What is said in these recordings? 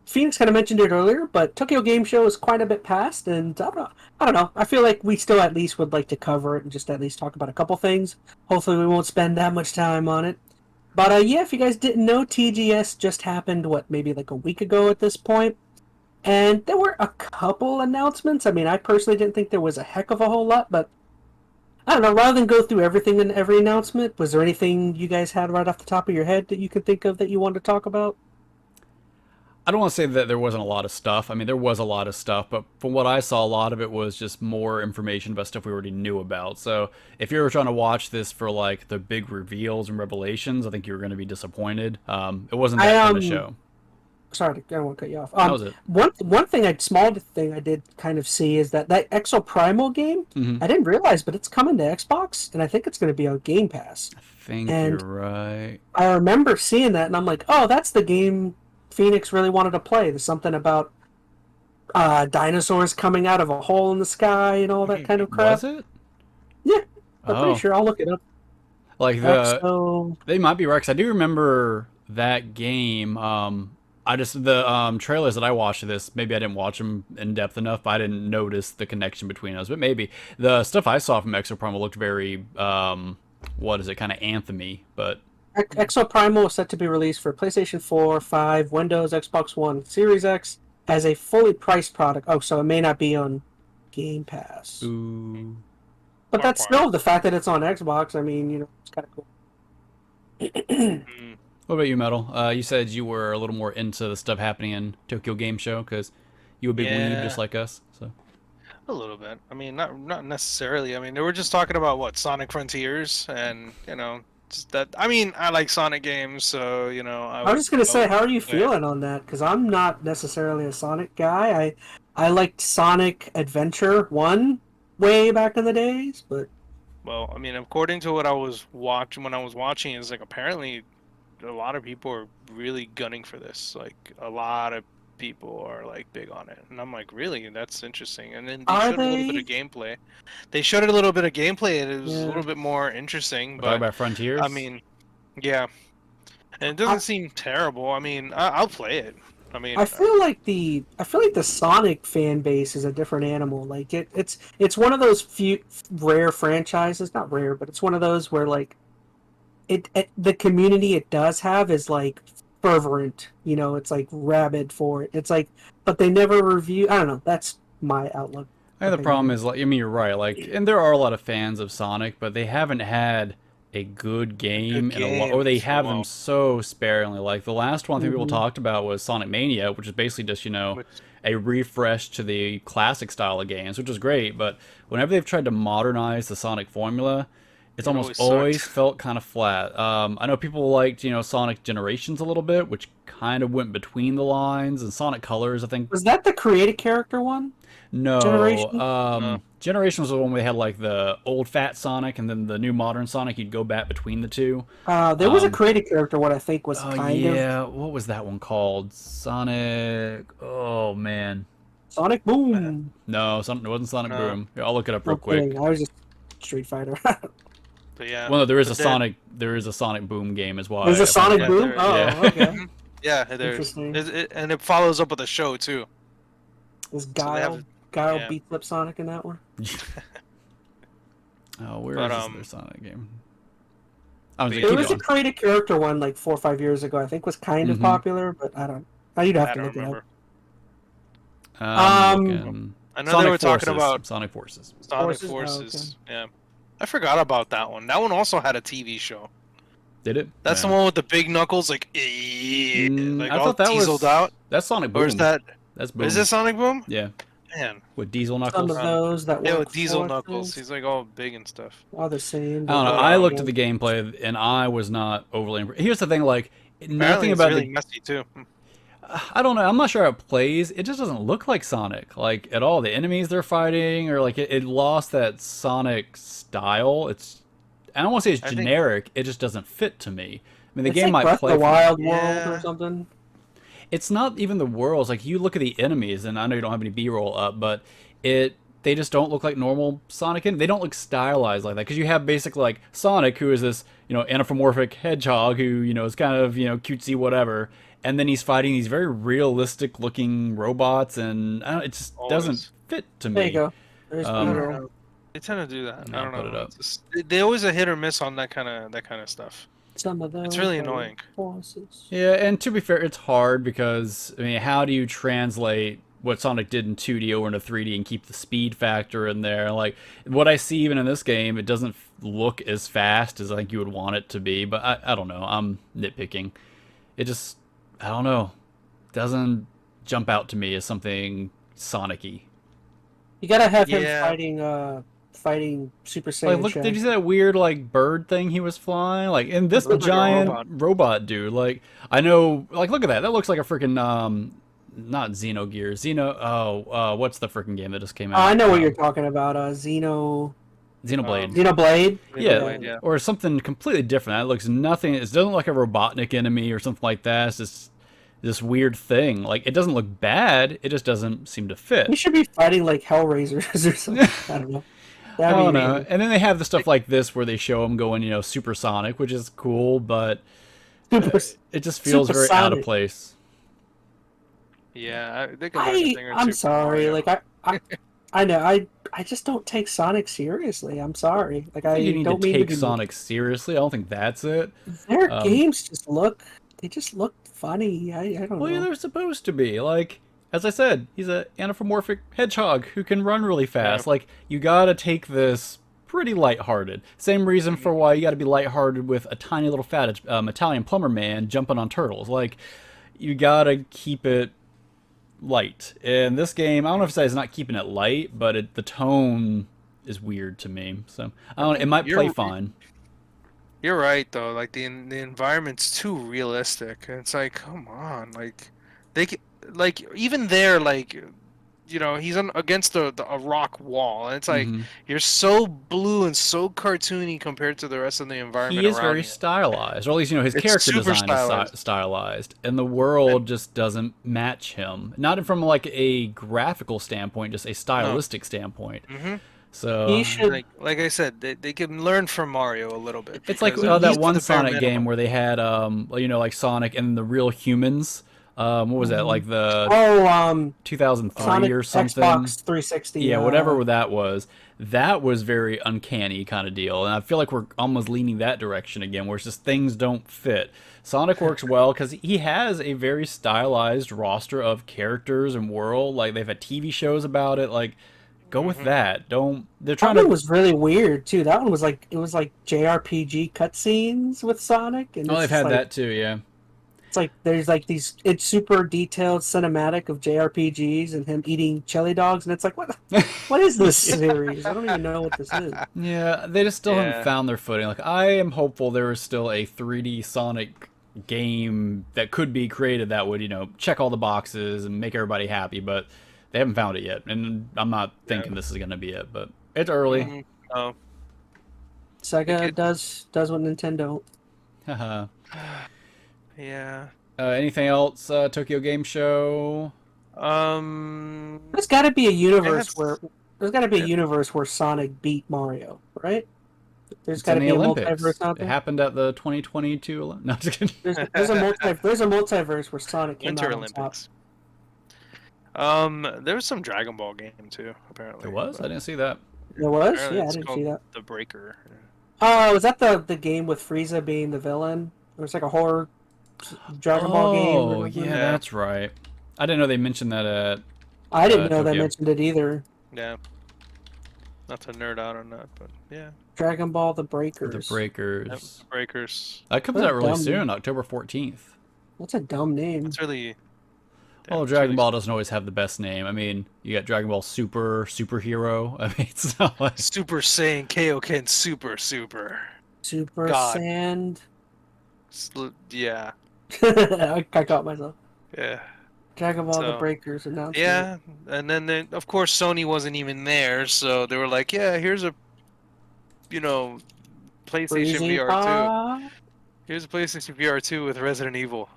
Phoenix kind of mentioned it earlier, but Tokyo Game Show is quite a bit past, and I don't know. I feel like we still at least would like to cover it and just at least talk about a couple things. Hopefully, we won't spend that much time on it. But yeah, if you guys didn't know, TGS just happened, what, maybe like a week ago at this point. And there were a couple announcements. I mean, I personally didn't think there was a heck of a whole lot, but I don't know. Rather than go through everything in every announcement, was there anything you guys had right off the top of your head that you could think of that you wanted to talk about? I don't want to say that there wasn't a lot of stuff. I mean, there was a lot of stuff, but from what I saw, a lot of it was just more information about stuff we already knew about. So if you were trying to watch this for like the big reveals and revelations, I think you were going to be disappointed. It wasn't I that kind of show. sorry, I don't want to cut you off. That was it. Small thing I did kind of see is that Exo Primal game. Hmm. I didn't realize, but it's coming to Xbox, and I think it's going to be on Game Pass. I think you're And right. I remember seeing that, and I'm like, oh, that's the game Phoenix really wanted to play. There's something about dinosaurs coming out of a hole in the sky and all that kind of crap. Was it? Yeah, I'm pretty Oh, sure. I'll look it up. like Exo. they might be right 'cause I do remember that game. I just the trailers that I watched of this. Maybe I didn't watch them in depth enough. But I didn't notice the connection between us. But maybe the stuff I saw from Exoprimal looked very what is it, kind of anthemy. But Exo Primal is set to be released for PlayStation 4, 5, Windows, Xbox One, Series X as a fully priced product. Oh, so it may not be on Game Pass. ooh, But that's still the fact that it's on Xbox. I mean, it's kind of cool. Mm, what about you, Metal? You said you were a little more into the stuff happening in Tokyo Game Show because you a big weeb just yeah, like us. So a little bit. I mean, not necessarily. I mean, they were just talking about what Sonic Frontiers, and just that. I mean, I like Sonic games, so I was just gonna I say, would how are you play it. feeling on that? Because I'm not necessarily a Sonic guy. I liked Sonic Adventure 1 way back in the days, but Well, I mean, according to what I was watching when I was watching, is like apparently a lot of people are really gunning for this. Like a lot of people are like big on it, and I'm like, really? That's interesting. And then they are showed a little bit of they? gameplay. They showed a little bit of gameplay, and it was a Yeah. little bit more interesting. we're talking But about I Frontiers. mean, yeah, and it I, doesn't seem terrible. I mean, I'll play it. I I mean, feel like the Sonic fan base is a different animal. Like it's one of those few rare franchises, not rare, but it's one of those where like the community it does have is like fervent. It's like rabid for it. It's like, but they never review. I don't know. That's my outlook And the problem opinion. is, like, I mean, you're right. Like, and there are a lot of fans of Sonic, but they haven't had a good a good game in a lot, or game they for a have them while. so sparingly. Like the last one I think people Hmm. talked about was Sonic Mania, which is basically just Which a refresh to the classic style of games, which is great. But whenever they've tried to modernize the Sonic formula, it's it almost always always sucked. felt kind of flat. I know people liked Sonic Generations a little bit, which kind of went between the lines, and Sonic Colors I think. Was that the created character one? No, Generation? Generation was the one where they had like the old fat Sonic and then the new modern Sonic. You'd go back between the two. There was a Um, created character one I think was oh kind of yeah, what was that one called? Sonic. Oh man, Sonic Boom. no, Sonic. It wasn't Sonic No, Boom. Here, I'll look it up real No quick. kidding. I was just Street Fighter. but yeah, Well, no, there is a but then Sonic. There is a Sonic Boom game as well. There's a I pointed Sonic yeah, out. Boom? there is. Oh, Yeah. okay. Mhm. Yeah, there's Interesting. and it follows up with a show too. Is So they have Guile yeah, beats up Sonic in that one? Oh, where but is this other Sonic game? I was but like, yeah, There keep was a going. created character one like 4 or 5 years ago. I think was kind of Mm-hmm. popular, but I don't. You'd have I to don't look it up. remember. I'm Um, looking. I know they Sonic were talking Forces. about Sonic Forces. Sonic Forces. Oh, okay. Forces. Yeah, I forgot about that one. That one also had a TV show. Did it? That's the Yeah. one with the big knuckles, like like I all thought that dieseled was out. that's Sonic Or is Boom. that That's Boom. is this Sonic Boom? Yeah, Man, with Diesel Some Knuckles. of those that yeah, work with Diesel for Knuckles. things He's like all big and stuff. are the same. I don't know. But I looked at the gameplay and I was not overly impressed. Here's the thing, like apparently nothing it's about really the. messy too. I don't know. I'm not sure how it plays. It just doesn't look like Sonic, like at all. The enemies they're fighting, or like it lost that Sonic style. I don't want to say it's I think generic. It just doesn't fit to me. I mean, the It's game like might Breath of play the for me. Wild world or yeah. something. It's not even the worlds. Like you look at the enemies, and I know you don't have any B-roll up, but it they just don't look like normal Sonic, and they don't look stylized like that. Because you have basically like Sonic, who is this, you know, anthropomorphic hedgehog who, you know, is kind of, you know, cutesy whatever, and then he's fighting these very realistic looking robots, and I don't, it just doesn't fit to me. There you go. There's I don't Pedro. know. They tend to do that. Yeah, I don't put know. it up. It's just, they always a hit or miss on that kind of stuff. Some of those. It's really are annoying. bosses. Yeah, and to be fair, it's hard because, I mean, how do you translate what Sonic did in 2D over into 3D and keep the speed factor in there? Like, what I see even in this game, it doesn't look as fast as I think you would want it to be, but I don't know. I'm nitpicking. It just, I don't know, doesn't jump out to me as something Sonic-y. You gotta have him Yeah. fighting Super Saiyan. Like, look, Shaq. did you see that weird, like, bird thing he was flying? Like, and this It looked like a giant robot dude, like, I know, like, look at that. That looks like a freaking, not Xenogears. What's the freaking game that just came out? Oh, I know what you're talking about. Xenoblade. Xenoblade. Yeah, Xenoblade, yeah. or something completely different. That looks nothing. It doesn't look like a Robotnik enemy or something like that. It's just this weird thing. Like, it doesn't look bad. It just doesn't seem to fit. We should be fighting like Hellraisers or something. I don't know. I That'd don't be know. amazing. And then they have the stuff like this where they show him going, you know, supersonic, which is cool, but Super, it just feels very out of Supersonic. place. Yeah, they can learn a thing or I'm two from sorry. Mario. Like I know I just don't take Sonic seriously. I'm sorry. Like I You need to don't mean to take be Sonic seriously. I don't think that's it. Their Um, games just look funny. I don't Well, yeah, know. they're supposed to be. Like, as I said, he's an anthropomorphic hedgehog who can run really fast. Yeah. Like, you gotta take this pretty lighthearted. Same reason for why you gotta be lighthearted with a tiny little fat Italian plumber man jumping on turtles. Like, you gotta keep it light. In this game, I don't know if it's not keeping it light, but the tone is weird to me. So, I don't know, it might play You're- fine. You're right though. Like the environment's too realistic. And it's like, come on, like like even there, like you know, he's against a rock wall, and it's like Mhm. you're so blue and so cartoony compared to the rest of the environment He is around very you. stylized, or at least, you know, his It's character super design is stylized, and the world just doesn't match him. Not from like a graphical standpoint, just a stylistic standpoint. Mm-hmm. So He should Like I said, they can learn from Mario a little bit. it's like because that he's one the bare Sonic minimum. game where they had you know, like Sonic and the real humans. What was that, like the 2003 Sonic or something? Xbox 360. Yeah, whatever that was. That was very uncanny kind of deal, and I feel like we're almost leaning that direction again, where it's just things don't fit. Sonic works well because he has a very stylized roster of characters and world. Like, they've had TV shows about it. Like, go with that. Don't. They're That trying one to. was really weird too. That one was like JRPG cutscenes with Sonic, and Oh, it's they've just had like, that too. Yeah. It's like there's like these. It's super detailed cinematic of JRPGs and him eating chili dogs, and it's like what is this series? I don't even know what this is. Yeah, they just still haven't Yeah. found their footing. Like, I am hopeful there is still a 3D Sonic game that could be created that would, you know, check all the boxes and make everybody happy, but they haven't found it yet. And I'm not thinking this is going to be it, but it's early. Mhm. Oh, Sega It- does what Nintendo. Haha. yeah. Anything else, Tokyo Game Show? There's got to be a universe where Sonic beat Mario, right? There's It's got to in be the a Olympics. multiverse out It there. happened at the 2022 Olympics. No, just kidding. There's a multiverse where Sonic came Winter out on top. Olympics. There was some Dragon Ball game too, apparently. There was? I didn't see that. There was? Apparently Yeah, I it's didn't called see that. The Breaker. Oh, was that the game with Frieza being the villain? It was like a horror Dragon Ball game. Oh, or something. yeah, Yeah. that's right. I didn't know they mentioned that at... I didn't know they Tokyo. mentioned it either. Yeah. Not to nerd out on that, but yeah. Dragon Ball The The Breakers. Breakers. Breakers. That comes What a out really dumb- soon, October 14th. That's a dumb name. It's really. Well, it's Dragon really Ball doesn't always have the best name. I mean, you got Dragon Ball Super, Superhero. I mean, it's not like... Super Saiyan Kaioken Super. Super God. Sand. Yeah. I caught myself. Yeah. Dragon Ball The So, Breakers announcement. Yeah. And then, of course, Sony wasn't even there, so they were like, yeah, here's a, PlayStation Freezing VR 2. Paw. Here's a PlayStation VR 2 with Resident Evil.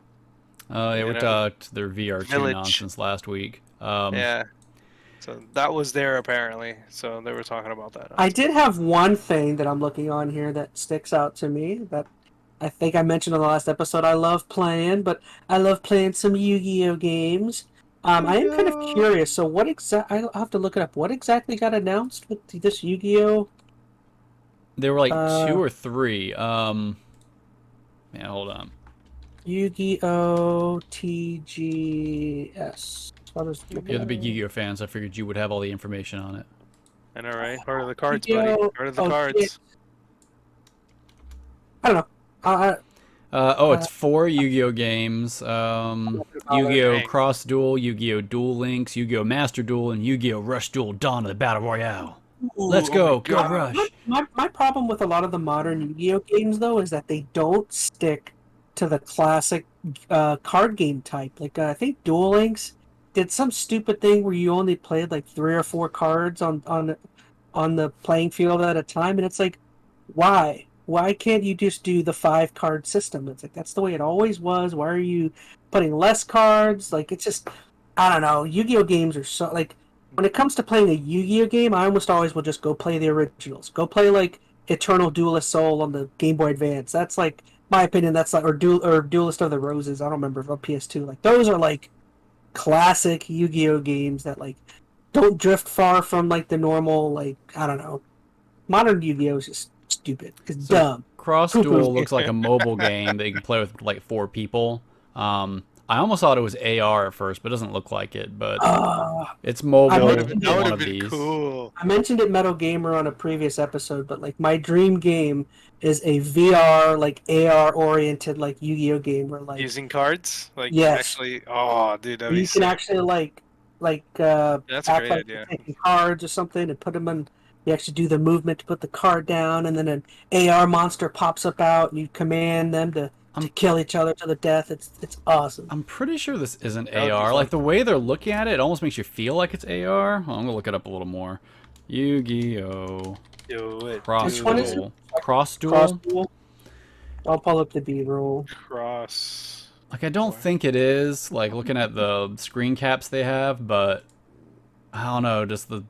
Yeah, we You know, talked their VR2 Village. nonsense last week. Yeah. So that was there apparently. So they were talking about that. I did have one thing that I'm looking on here that sticks out to me that I think I mentioned in the last episode. I love playing, but I love playing some Yu-Gi-Oh games. I am kind of curious. So what I'll have to look it up. What exactly got announced with this Yu-Gi-Oh? There were like 2 or 3. Man, hold on. Yu-Gi-Oh TGS. You're the big Yu-Gi-Oh fan, so I figured you would have all the information on it. I know, right? Part of the cards, buddy. Part of the cards. Shit. I don't know. It's 4 Yu-Gi-Oh games. Yu-Gi-Oh Dang. Cross Duel, Yu-Gi-Oh Duel Links, Yu-Gi-Oh Master Duel, and Yu-Gi-Oh Rush Duel Dawn of the Battle Royale. Let's go, go Rush! My problem with a lot of the modern Yu-Gi-Oh games, though, is that they don't stick to the classic card game type. Like, I think Duel Links did some stupid thing where you only played like 3 or 4 cards on the playing field at a time, and it's like, why? Why can't you just do the 5-card system? It's like, that's the way it always was. Why are you putting less cards? Like, it's just, I don't know. Yu-Gi-Oh games are so, like, when it comes to playing a Yu-Gi-Oh game, I almost always will just go play the originals. Go play, like, Eternal Duelist Soul on the Game Boy Advance. That's, like, my opinion, that's like, or Duelist of the Roses, I don't remember, on PS2. Like, those are, like, classic Yu-Gi-Oh games that, like, don't drift far from, like, the normal, like, I don't know. Modern Yu-Gi-Oh is just stupid. It's dumb. Cross Duel looks like a mobile game that you can play with like 4 people. I almost thought it was AR at first, but it doesn't look like it. But it's mobile. That would have been cool. I mentioned it MetalGamer on a previous episode, but like my dream game is a VR, like AR oriented, like Yu-Gi-Oh game where like Using cards, like yes, actually. Oh, dude, that'd be you can sick. actually That's a act great like idea. you're taking cards or something and put them in. You actually do the movement to put the card down, and then an AR monster pops up out, and you command them to kill each other to the death. It's awesome. I'm pretty sure this isn't That would be AR. fun. Like the way they're looking at it, it almost makes you feel like it's AR. Well, I'm gonna look it up a little more. Yu-Gi-Oh! Do it. Cross Which one is Duel. Cross Duel. Cross duel. I'll pull up the B-roll. Cross. Like I don't think it is. Like looking at the screen caps they have, but I don't know. Just the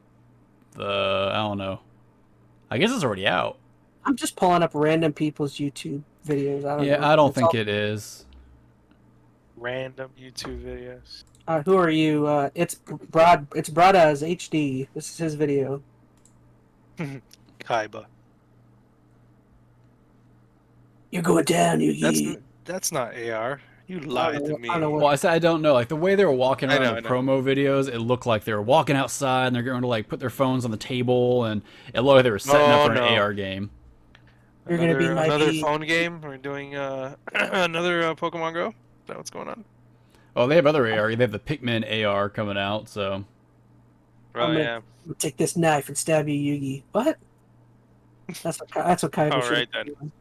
I don't know. I guess it's already out. I'm just pulling up random people's YouTube videos. I don't know. I don't It's think all- it is. Random YouTube videos. Who are you? It's Brad. It's Brad as HD. This is his video. Kaiba. You're going down, Yugi. That's not AR. You lied to me. I don't know what- Well, I said I don't know. Like the way they were walking I around know, in the I know. promo videos, it looked like they were walking outside and they're going to like put their phones on the table, and it looked like they were setting up for an no. AR game. You're gonna be my another B. phone game. We're doing another Pokemon Go. Is that what's going on? Oh, they have other AR. They have the Pikmin AR coming out. So Oh gonna- yeah. Take this knife and stab you, Yugi. What? That's what Kaiba All should right, be then. doing.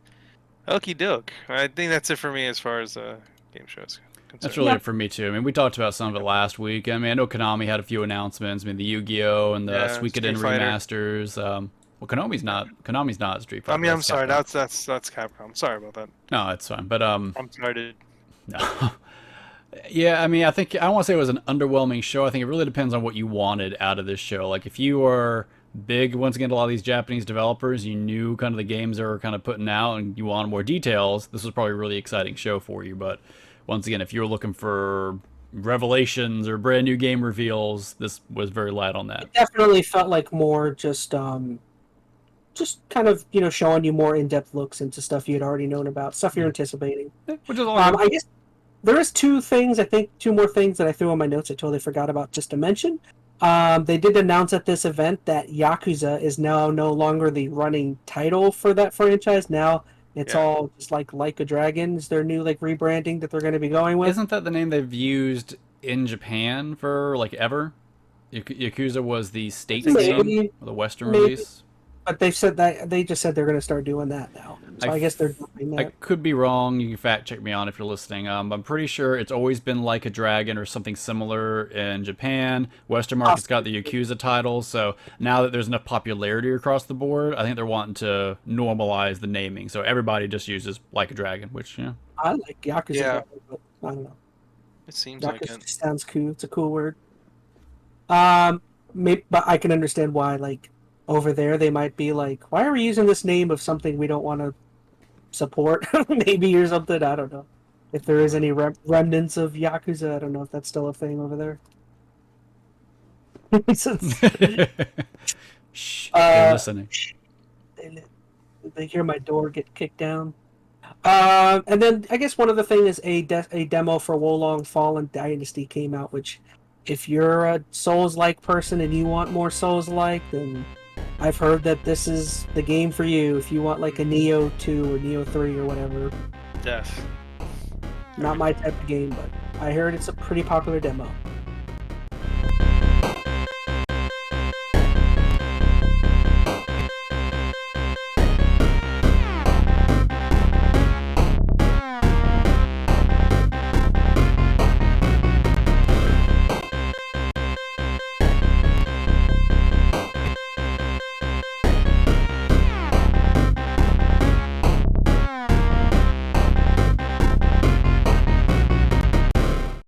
Okie doke. I think that's it for me as far as game shows. that's concerned. really Yeah. it for me too. I mean, we talked about some of it last week. I mean, I know Konami had a few announcements. I mean, the Yu-Gi-Oh and the Yeah, Suikoden Street Fighter. remasters. Well, Konami's not Street Fighter. I mean, I'm that's sorry. Capcom. That's Capcom. Sorry about that. No, it's fine. But I'm sorry to. No. Yeah, I mean, I think I don't want to say it was an underwhelming show. I think it really depends on what you wanted out of this show. Like, if you are big, once again, to a lot of these Japanese developers, you knew kind of the games they were kind of putting out, and you wanted more details, this was probably a really exciting show for you. But once again, if you're looking for revelations or brand new game reveals, this was very light on that. It definitely felt like more just kind of showing you more in-depth looks into stuff you had already known about, stuff you're anticipating. Which is all I guess there is two more things that I threw on my notes I totally forgot about just to mention. They did announce at this event that Yakuza is now no longer the running title for that franchise. Now it's all just like a Dragon is their new rebranding that they're going to be going with. Isn't that the name they've used in Japan for ever? Yakuza was the state name, or the Western Maybe. release. But they just said they're going to start doing that now. So I guess they're doing I that. could be wrong. You can fact check me on if you're listening. I'm pretty sure it's always been Like a Dragon or something similar in Japan. Western market's got the Yakuza title, so now that there's enough popularity across the board, I think they're wanting to normalize the naming. So everybody just uses Like a Dragon, which I like Yakuza, Yeah. but I don't know. It seems like Yakuza it. sounds cool. It's a cool word. but I can understand why, like, over there they might be like, why are we using this name of something we don't want to support? Maybe or something. I don't know. If there is any remnants of Yakuza, I don't know if that's still a thing over there. Since, Shh, they're listening. they hear my door get kicked down. And then I guess one other thing is a demo for Wolong Fallen Dynasty came out, which if you're a Souls-like person and you want more Souls-like, then I've heard that this is the game for you. If you want like a Neo 2 or Neo 3 or whatever. Yes. Not my type of game, but I heard it's a pretty popular demo.